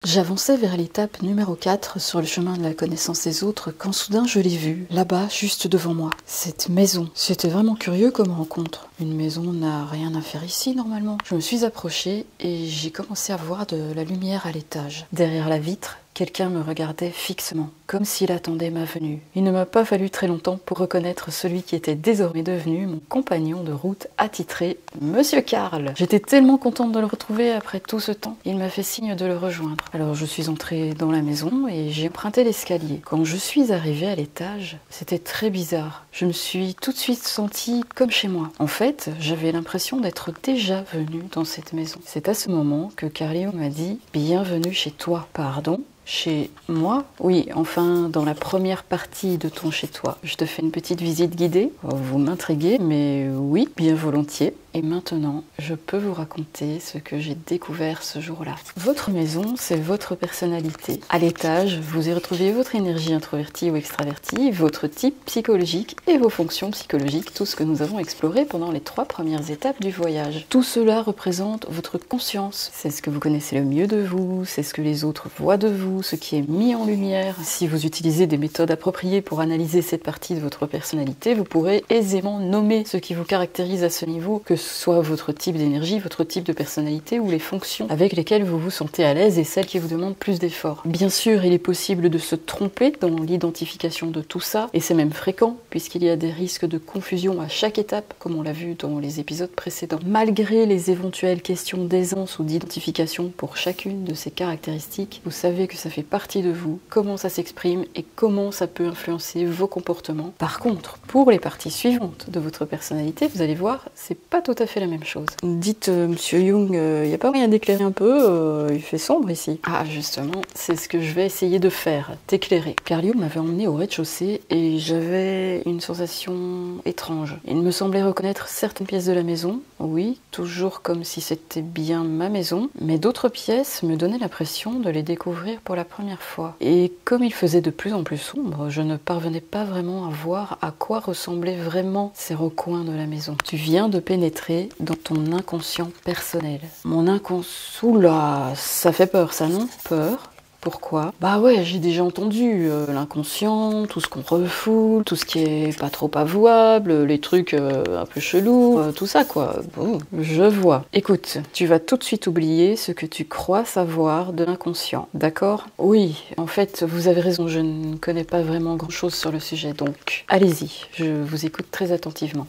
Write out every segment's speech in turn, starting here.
J'avançais vers l'étape numéro 4 sur le chemin de la connaissance des autres quand soudain je l'ai vue, là-bas, juste devant moi. Cette maison, c'était vraiment curieux comme rencontre. Une maison n'a rien à faire ici normalement. Je me suis approchée et j'ai commencé à voir de la lumière à l'étage. Derrière la vitre, quelqu'un me regardait fixement, comme s'il attendait ma venue. Il ne m'a pas fallu très longtemps pour reconnaître celui qui était désormais devenu mon compagnon de route attitré, Monsieur Karl. J'étais tellement contente de le retrouver après tout ce temps. Il m'a fait signe de le rejoindre. Alors je suis entrée dans la maison et j'ai emprunté l'escalier. Quand je suis arrivée à l'étage, c'était très bizarre. Je me suis tout de suite sentie comme chez moi. En fait, j'avais l'impression d'être déjà venue dans cette maison. C'est à ce moment que Carlio m'a dit « Bienvenue chez toi ». Pardon ? Chez moi? Oui, enfin, dans la première partie de ton chez-toi. Je te fais une petite visite guidée. Vous m'intriguez, mais oui, bien volontiers. Et maintenant, je peux vous raconter ce que j'ai découvert ce jour-là. Votre maison, c'est votre personnalité. À l'étage, vous y retrouvez votre énergie introvertie ou extravertie, votre type psychologique et vos fonctions psychologiques, tout ce que nous avons exploré pendant les 3 premières étapes du voyage. Tout cela représente votre conscience. C'est ce que vous connaissez le mieux de vous, c'est ce que les autres voient de vous, ce qui est mis en lumière. Si vous utilisez des méthodes appropriées pour analyser cette partie de votre personnalité, vous pourrez aisément nommer ce qui vous caractérise à ce niveau, que ce soit votre type d'énergie, votre type de personnalité ou les fonctions avec lesquelles vous vous sentez à l'aise et celles qui vous demandent plus d'efforts. Bien sûr, il est possible de se tromper dans l'identification de tout ça, et c'est même fréquent, puisqu'il y a des risques de confusion à chaque étape, comme on l'a vu dans les épisodes précédents. Malgré les éventuelles questions d'aisance ou d'identification pour chacune de ces caractéristiques, vous savez que ça fait partie de vous, comment ça s'exprime et comment ça peut influencer vos comportements. Par contre, pour les parties suivantes de votre personnalité, vous allez voir, c'est pas tout à fait la même chose. Dites, Monsieur Jung, il n'y a pas moyen d'éclairer un peu, il fait sombre ici. Ah, justement, c'est ce que je vais essayer de faire, t'éclairer. Carlio m'avait emmené au rez-de-chaussée et j'avais une sensation étrange. Il me semblait reconnaître certaines pièces de la maison, oui, toujours comme si c'était bien ma maison, mais d'autres pièces me donnaient l'impression de les découvrir pour la première fois. Et comme il faisait de plus en plus sombre, je ne parvenais pas vraiment à voir à quoi ressemblaient vraiment ces recoins de la maison. Tu viens de pénétrer dans ton inconscient personnel. Mon inconscient... Oula, ça fait peur ça, non? Peur? Pourquoi? Bah ouais, j'ai déjà entendu l'inconscient, tout ce qu'on refoule, tout ce qui est pas trop avouable, les trucs un peu chelous, tout ça quoi. Bon, je vois. Écoute, tu vas tout de suite oublier ce que tu crois savoir de l'inconscient, d'accord? Oui, en fait, vous avez raison, je ne connais pas vraiment grand-chose sur le sujet, donc allez-y, je vous écoute très attentivement.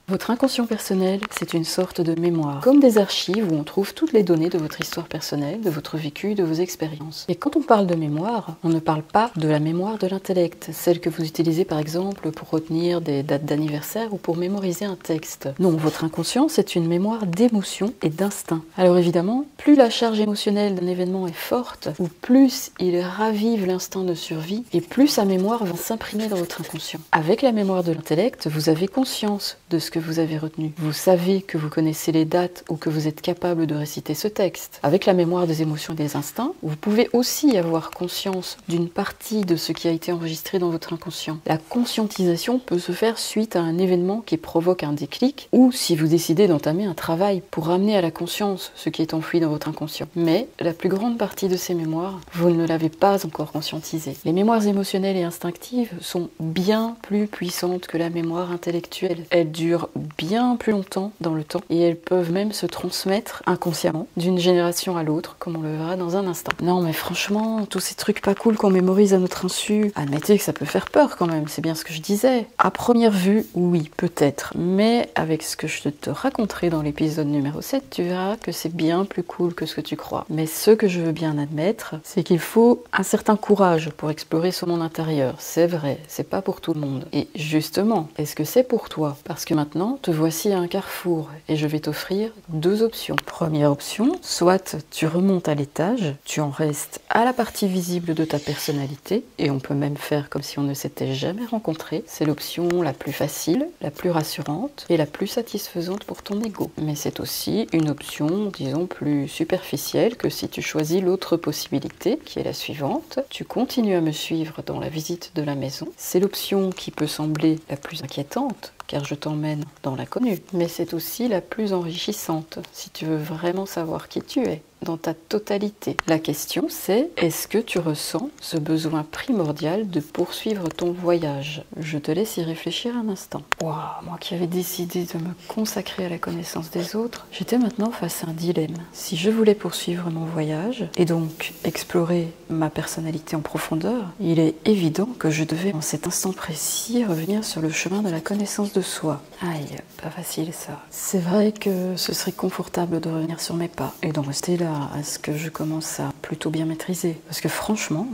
Votre inconscient personnel, c'est une sorte de mémoire, comme des archives où on trouve toutes les données de votre histoire personnelle, de votre vécu, de vos expériences. Et quand on parle de mémoire, on ne parle pas de la mémoire de l'intellect, celle que vous utilisez par exemple pour retenir des dates d'anniversaire ou pour mémoriser un texte. Non, votre inconscient, c'est une mémoire d'émotion et d'instinct. Alors évidemment, plus la charge émotionnelle d'un événement est forte, ou plus il ravive l'instinct de survie, et plus sa mémoire va s'imprimer dans votre inconscient. Avec la mémoire de l'intellect, vous avez conscience de ce que vous avez retenu. Vous savez que vous connaissez les dates ou que vous êtes capable de réciter ce texte. Avec la mémoire des émotions et des instincts, vous pouvez aussi avoir conscience d'une partie de ce qui a été enregistré dans votre inconscient. La conscientisation peut se faire suite à un événement qui provoque un déclic ou si vous décidez d'entamer un travail pour ramener à la conscience ce qui est enfoui dans votre inconscient. Mais la plus grande partie de ces mémoires, vous ne l'avez pas encore conscientisée. Les mémoires émotionnelles et instinctives sont bien plus puissantes que la mémoire intellectuelle. Elles durent bien plus longtemps dans le temps et elles peuvent même se transmettre inconsciemment d'une génération à l'autre, comme on le verra dans un instant. Non mais franchement, tous ces trucs pas cool qu'on mémorise à notre insu, admettez que ça peut faire peur quand même, c'est bien ce que je disais. À première vue, oui, peut-être, mais avec ce que je te raconterai dans l'épisode numéro 7, tu verras que c'est bien plus cool que ce que tu crois. Mais ce que je veux bien admettre, c'est qu'il faut un certain courage pour explorer ce monde intérieur. C'est vrai, c'est pas pour tout le monde. Et justement, est-ce que c'est pour toi? Parce que maintenant, te voici à un carrefour et je vais t'offrir 2 options. Première option, soit tu remontes à l'étage, tu en restes à la partie visible de ta personnalité et on peut même faire comme si on ne s'était jamais rencontré. C'est l'option la plus facile, la plus rassurante et la plus satisfaisante pour ton ego. Mais c'est aussi une option, disons, plus superficielle que si tu choisis l'autre possibilité qui est la suivante. Tu continues à me suivre dans la visite de la maison. C'est l'option qui peut sembler la plus inquiétante car je t'emmène dans l'inconnu, mais c'est aussi la plus enrichissante si tu veux vraiment savoir qui tu es. dans ta totalité. La question c'est, est-ce que tu ressens ce besoin primordial de poursuivre ton voyage? Je te laisse y réfléchir un instant. Waouh, moi qui avais décidé de me consacrer à la connaissance des autres, j'étais maintenant face à un dilemme. Si je voulais poursuivre mon voyage, et donc explorer ma personnalité en profondeur, il est évident que je devais en cet instant précis revenir sur le chemin de la connaissance de soi. Aïe, pas facile ça. C'est vrai que ce serait confortable de revenir sur mes pas, et d'en rester là, à ce que je commence à plutôt bien maîtriser. Parce que franchement,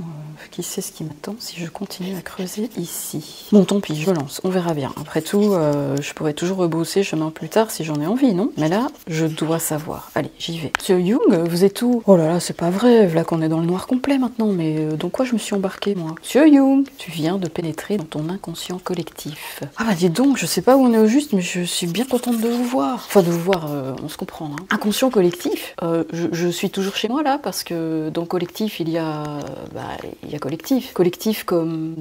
qui sait ce qui m'attend si je continue à creuser ici. Bon, tant pis, je me lance, on verra bien. Après tout, je pourrais toujours rebrousser chemin plus tard si j'en ai envie, non? Mais là, je dois savoir. Allez, j'y vais. Monsieur Young, vous êtes où? Oh là là, c'est pas vrai, là qu'on est dans le noir complet maintenant, mais dans quoi je me suis embarquée, moi? Monsieur Young, tu viens de pénétrer dans ton inconscient collectif. Ah bah dis donc, je sais pas où on est au juste, mais je suis bien contente de vous voir. Enfin, de vous voir, on se comprend, hein. Inconscient collectif, je suis toujours chez moi là, parce que dans collectif, il y a collectif. Collectif comme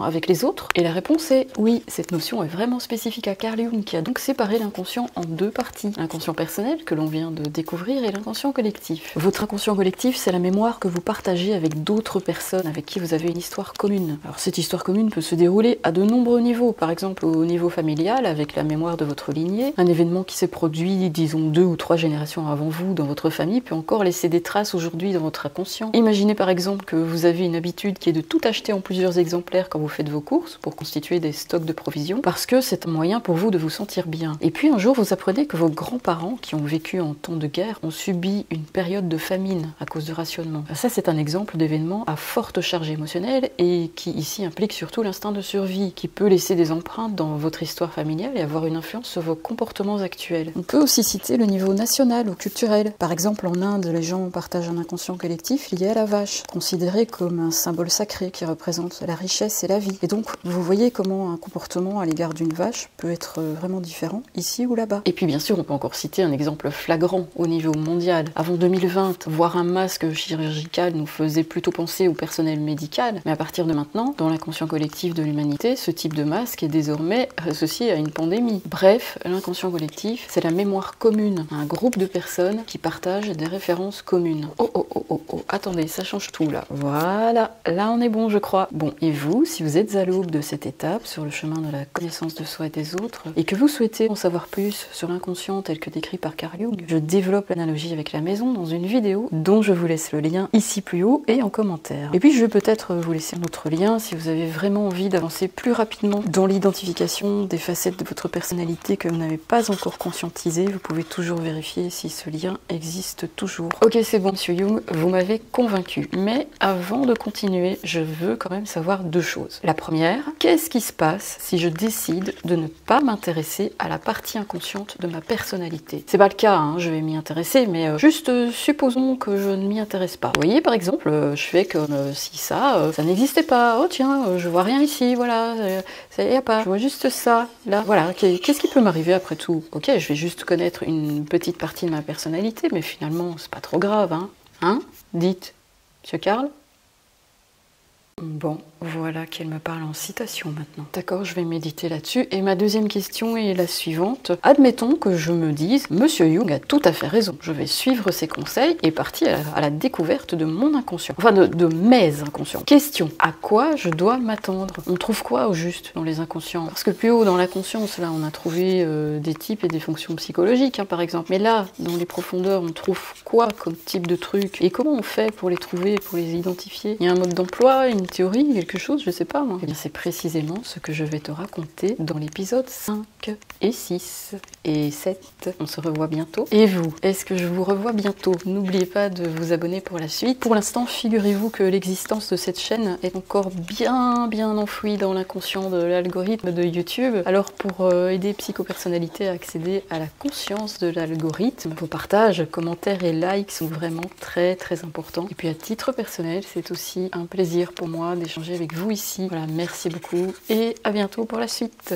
avec les autres. Et la réponse est oui, cette notion est vraiment spécifique à Carl Jung, qui a donc séparé l'inconscient en deux parties. L'inconscient personnel, que l'on vient de découvrir, et l'inconscient collectif. Votre inconscient collectif, c'est la mémoire que vous partagez avec d'autres personnes, avec qui vous avez une histoire commune. Alors cette histoire commune peut se dérouler à de nombreux niveaux. Par exemple, au niveau familial, avec la mémoire de votre lignée, un événement qui s'est produit, disons, 2 ou 3 générations avant vous dans votre famille, peut encore laisser des traces aujourd'hui dans votre inconscient. Imaginez par exemple que vous avez une habitude qui est de tout acheter en plusieurs exemplaires quand vous faites vos courses pour constituer des stocks de provisions, parce que c'est un moyen pour vous de vous sentir bien. Et puis un jour vous apprenez que vos grands-parents, qui ont vécu en temps de guerre, ont subi une période de famine à cause de rationnement. Ça c'est un exemple d'événement à forte charge émotionnelle et qui ici implique surtout l'instinct de survie, qui peut laisser des empreintes dans votre histoire familiale et avoir une influence sur vos comportements actuels. On peut aussi citer le niveau national ou culturel. Par exemple en Inde, les gens partagent un inconscient collectif lié à la vache, considéré comme un symbole sacré qui représente la richesse et la vie. Et donc, vous voyez comment un comportement à l'égard d'une vache peut être vraiment différent ici ou là-bas. Et puis bien sûr, on peut encore citer un exemple flagrant au niveau mondial. Avant 2020, voir un masque chirurgical nous faisait plutôt penser au personnel médical, mais à partir de maintenant, dans l'inconscient collectif de l'humanité, ce type de masque est désormais associé à une pandémie. Bref, l'inconscient collectif, c'est la mémoire commune, un groupe de personnes qui partagent des références communes. Oh, attendez, ça change tout là. Voilà, là on est bon je crois. Bon, et vous, si vous êtes à l'aube de cette étape sur le chemin de la connaissance de soi et des autres, et que vous souhaitez en savoir plus sur l'inconscient tel que décrit par Carl Jung, je développe l'analogie avec la maison dans une vidéo dont je vous laisse le lien ici plus haut et en commentaire. Et puis je vais peut-être vous laisser un autre lien si vous avez vraiment envie d'avancer plus rapidement dans l'identification des facettes de votre personnalité que vous n'avez pas encore conscientisées. Vous pouvez toujours vérifier si ce lien existe toujours. Ok, c'est bon, Monsieur Jung, vous m'avez convaincu. Mais avant de continuer, je veux quand même savoir deux choses. La première, qu'est-ce qui se passe si je décide de ne pas m'intéresser à la partie inconsciente de ma personnalité? C'est pas le cas, hein, je vais m'y intéresser, mais juste supposons que je ne m'y intéresse pas. Vous voyez, par exemple, je fais comme si ça n'existait pas. Oh tiens, je vois rien ici, voilà, ça y a pas. Je vois juste ça, là, voilà. Qu'est-ce qui peut m'arriver après tout? Ok, je vais juste connaître une petite partie de ma personnalité, mais finalement, c'est pas trop grave, hein? Hein? Dites, Monsieur Karl? Bon, voilà qu'elle me parle en citation maintenant. D'accord, je vais méditer là-dessus. Et ma deuxième question est la suivante. Admettons que je me dise, Monsieur Jung a tout à fait raison. Je vais suivre ses conseils et partir à la découverte de mon inconscient. Enfin, de mes inconscients. Question, à quoi je dois m'attendre? On trouve quoi au juste dans les inconscients? Parce que plus haut dans la conscience, là, on a trouvé des types et des fonctions psychologiques, hein, par exemple. Mais là, dans les profondeurs, on trouve quoi comme type de truc? Et comment on fait pour les trouver, pour les identifier? Il y a un mode d'emploi, une théorie, quelque chose, je sais pas moi. Eh bien c'est précisément ce que je vais te raconter dans l'épisode 5 et 6 et 7. On se revoit bientôt. Et vous, est-ce que je vous revois bientôt? N'oubliez pas de vous abonner pour la suite. Pour l'instant, figurez-vous que l'existence de cette chaîne est encore bien enfouie dans l'inconscient de l'algorithme de YouTube. Alors pour aider Psychopersonnalité à accéder à la conscience de l'algorithme, vos partages, commentaires et likes sont vraiment très importants. Et puis à titre personnel, c'est aussi un plaisir pour moi d'échanger avec vous ici. Voilà, merci beaucoup et à bientôt pour la suite.